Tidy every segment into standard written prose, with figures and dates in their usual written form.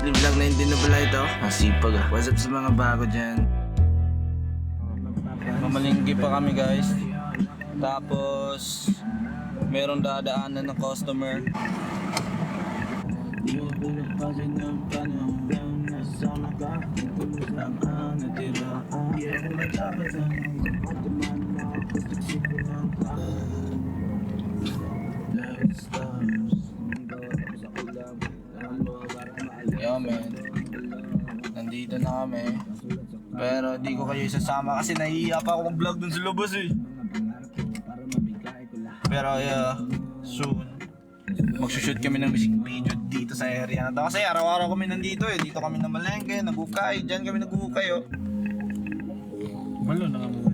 Monthly vlog na hindi na pala ito. Masipag ah. What's up sa mga bago dyan? Mamalinggi pa kami guys. Tapos merong dadaanan ng customer. Yo man, nandito na kami. Pero di ko kayo isasama kasi nahihiya pa ako mag-vlog dun sa labas eh. Pero yeah, soon magsushoot kami ng music video dito sa area na to. Kasi araw-araw kami nandito eh. Dito kami na malengke, nagukay. Diyan kami nagukay oh. Malo na nga mga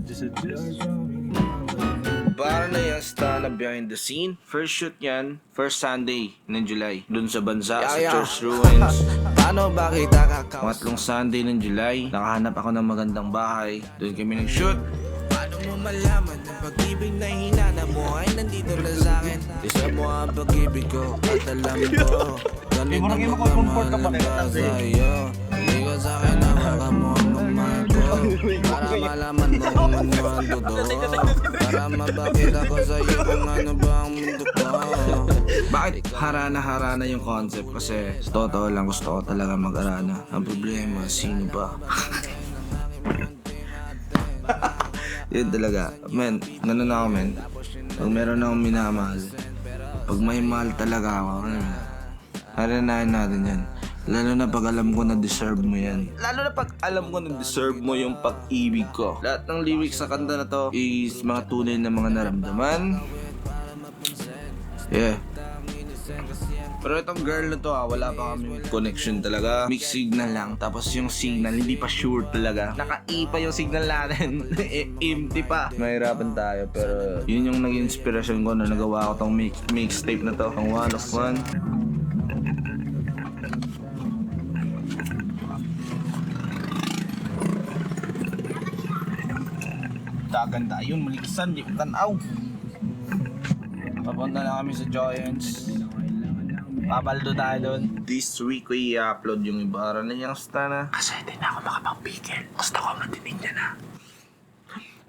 Para na yung style behind the scene. First shoot yan, first Sunday ng July. Dun sa bansa, sa Church Ruins. Paano ba kita kakaw? Pangatlong Sunday ng July, nakahanap ako ng magandang bahay. Dun kami nag-shoot. Paano mo malaman na pag-ibig na hinana mo ay nandito na sa'kin? Isa mo ang pag-ibig ko at alam ko. Ganit na magmamahal ang ba sa'yo? Hindi ka sa'kin na baka mo ang mamahal ko. Para malaman mo kung ano ang totoo. Para mabakit ako sa'yo kung ano ba ang mundo ko. Bakit harana-harana yung concept? Kasi sa totoo lang gusto ko talaga mag-arana. Ang problema, sino ba? Yun talaga. Men, nanon ako men. Pag meron akong minamahal, pag may mahal talaga ako, haranahin natin yan. Lalo na pag alam ko na deserve mo yan. Lalo na pag alam ko na deserve mo yung pag-ibig ko. Lahat ng lyrics sa kanta na to is mga tunay na mga naramdaman. Yeah. Pero itong girl na to wala pa kami connection talaga. Mixed signal lang. Tapos yung signal hindi pa sure talaga. Naka-E pa yung signal natin. Empty pa. Mahirapan tayo pero yun yung naging inspiration ko na nagawa ko tong mixtape na to. Ang One of One. Gaganda yun, maliksan, di ko tanaw. Papunta na kami sa Giants. Papaldo tayo doon. This week ko i-upload yung Ibarra na yung stana. Kasi hindi na ako makapag-pigil. Gusto ko matinig niya na.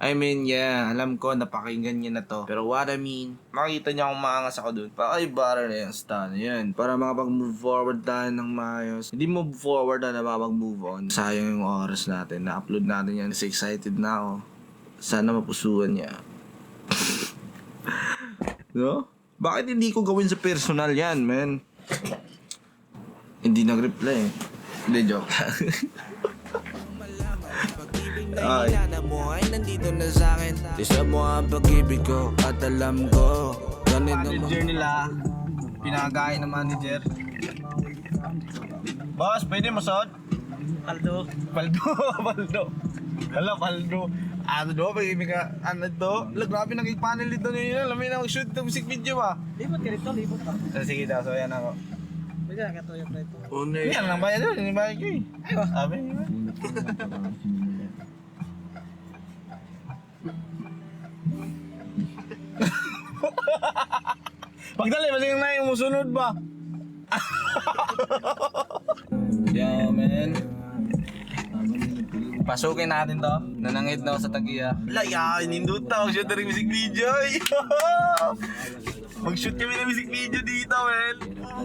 I mean, yeah, alam ko napakinggan niya na to. Pero what I mean, makita niya kung maangas ako doon. Para Ibarra na yung stana yan. Para makapag-move forward tayo ng maayos. Hindi move forward na makapag-move on. Sayang yung oras natin. Na-upload natin yan. Kasi excited na ako. Sana mapusuan niya. No? Bakit hindi ko gawin sa personal yan, man? Hindi nag-reply eh. Hindi, joke. Ay. Nandito na sa'kin. Isa mo ang pag-ibig ko at alam ko. Manager nila. Pinagaya ng manager. Boss, pwede masod? Paldo. Hala, paldo. Ano do? Pag-ibig ka, ano do? Grabe naging-panel dito nila. Alam mo yun, mag-shoot ng music video ba? Libot ka rito, libot ka. Sige daw, so yan ako. Pwede na katuyo pa ito. Yan lang ba yan doon? Hindi ba ko eh. Aywa. Sabi ba? Pagdali, masing na yung musunod ba? Yo, man. Pasukin natin to. Nanangid na ako sa Tagiya. Laya, nindot tao siya na rin music video. Mag-shoot kami ng music video dito, man.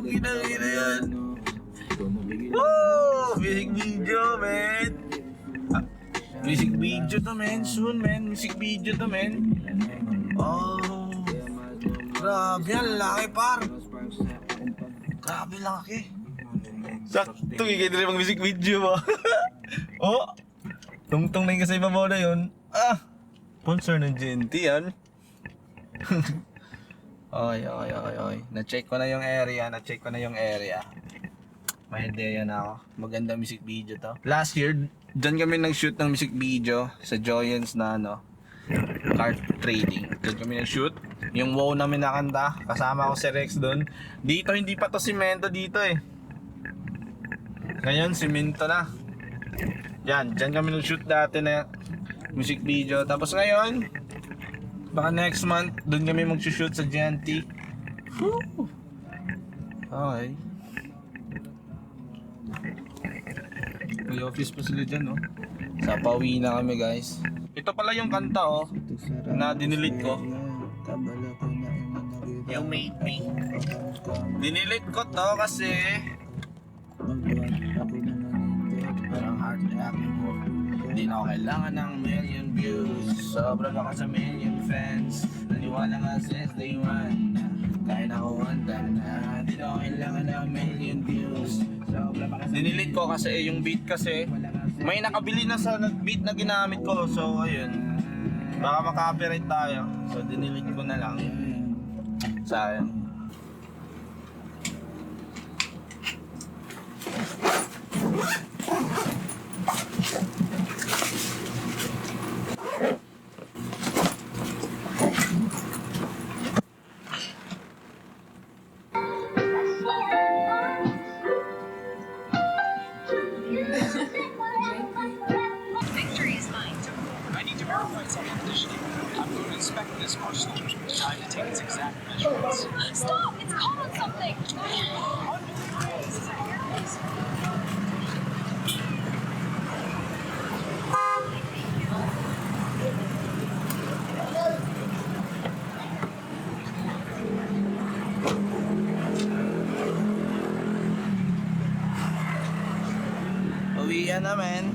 Gina yan. Woo! Music video, man. Music video to, man. Soon, man. Music video to, man. Oh. Grabe yan, laki par. Grabe laki. Sakto, ikay na rin mag music video ba? Oh! Tungtong na yung kasay mabaw na yun. Sponsor ng GNT yan. Oy. Na-check ko na yung area. May idea na ako. Maganda music video to. Last year, dyan kami nag-shoot ng music video sa Giants na car trading. Dyan kami nag-shoot. Yung wow namin nakanta. Kasama ko si Rex doon. Dito, hindi pa to simento dito eh. Ngayon, simento na. Dyan kami nag-shoot dati na music video. Tapos ngayon, baka next month, doon kami mag-shoot sa GNT. Okay. May office pa sila dyan, no? Sa pauwi na kami guys. Ito pala yung kanta oh, na dinilit ko. You made me. Dinilit ko to kasi parang hard reacting mo. Hindi na ako kailangan ng million views. Sobra ka sa million fans. Naniwala nga since day one. Kahit ako handa na. Hindi na ako kailangan ng million views. Dinilit ko kasi yung beat kasi may nakabili na sa beat na ginamit ko. So ayun, baka maka-copyright tayo. So dinilit ko na lang. Sayang. Victory is mine. I need to verify some conditioning. I'm going to inspect this arsenal. Time to take its exact measurements. Stop! It's called something! Uwian namin.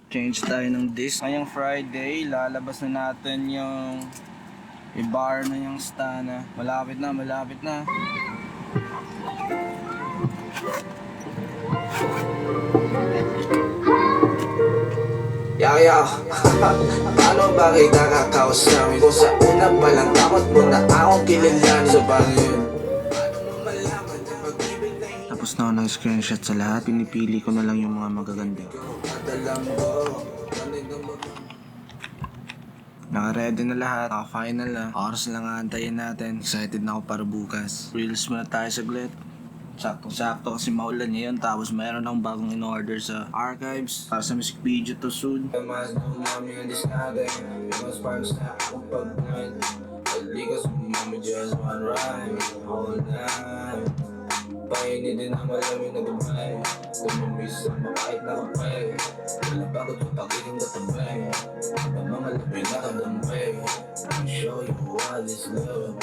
Change tayo ng disc. Ngayong Friday, lalabas na natin yung i-bar na yung Stana. Malapit na, malapit na. Yaya, paano ba kita kakausapin? Kung sa una pa lang takot mo na akong kilalanin. Sa bagay yun, paano mo malaman na pag-ibig na hindi Tapos na ako ng-screenshot sa lahat. Pinipili ko na lang yung mga magaganda. at alam ko panig ng mga Naka-ready na lahat. Naka-final na. Oras lang aantayin natin. Excited na ako para bukas. Reels muna tayo saglit. Sakto-sakto kasi maulan ngayon. Tapos mayroon akong bagong in-order sa archives para sa music video to soon. mas dumami ang disnade. Mas sparks na akong pag-night. Hindi ka sumami, just one ride all night. Pahingi din ang malamig na gabay. Tumambis sa makait na kapay. Wala pagod sa pag-iling katabay. Ang mga labi na kadambay. I'll show you what is love.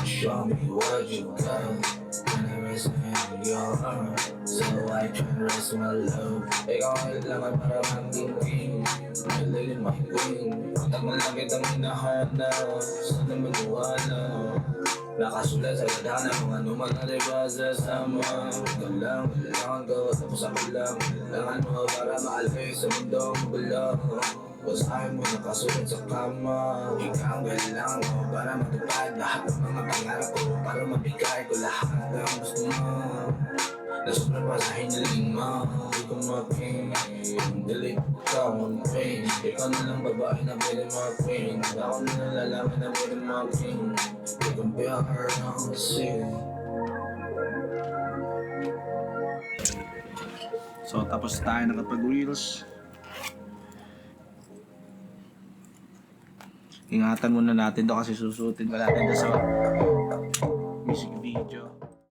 Show me what you got. When I rest in your arms, so I can rest my love. Ikaw ang kailangan para maging Maligin my queen. At malapit ang hinahanap. Sana maniwala. Nakasulat sa ganda ng mga numang na nabasa sama. Ikaw lang, kailangan ko. Tapos ako lang. Kailangan mo para maalay sa mundong magulang. Basahin mo nakasulat sa kama. Ikaw ang kailangan ko para matupad lahat ng mga pangarap ko. Para mabigay ko lahat ng gusto mo. Na sobrang pa sa hiniling mo. Hindi ko making delete ka mong pain. Ikaw na lang babae na pwede mag-queen. Ako na lang lalaki na pwede mag-king. Hindi kong piyakar na ako kasi. So tapos tayo nakapag-reels. Ingatan muna natin to kasi susutin pa natin to sa music video.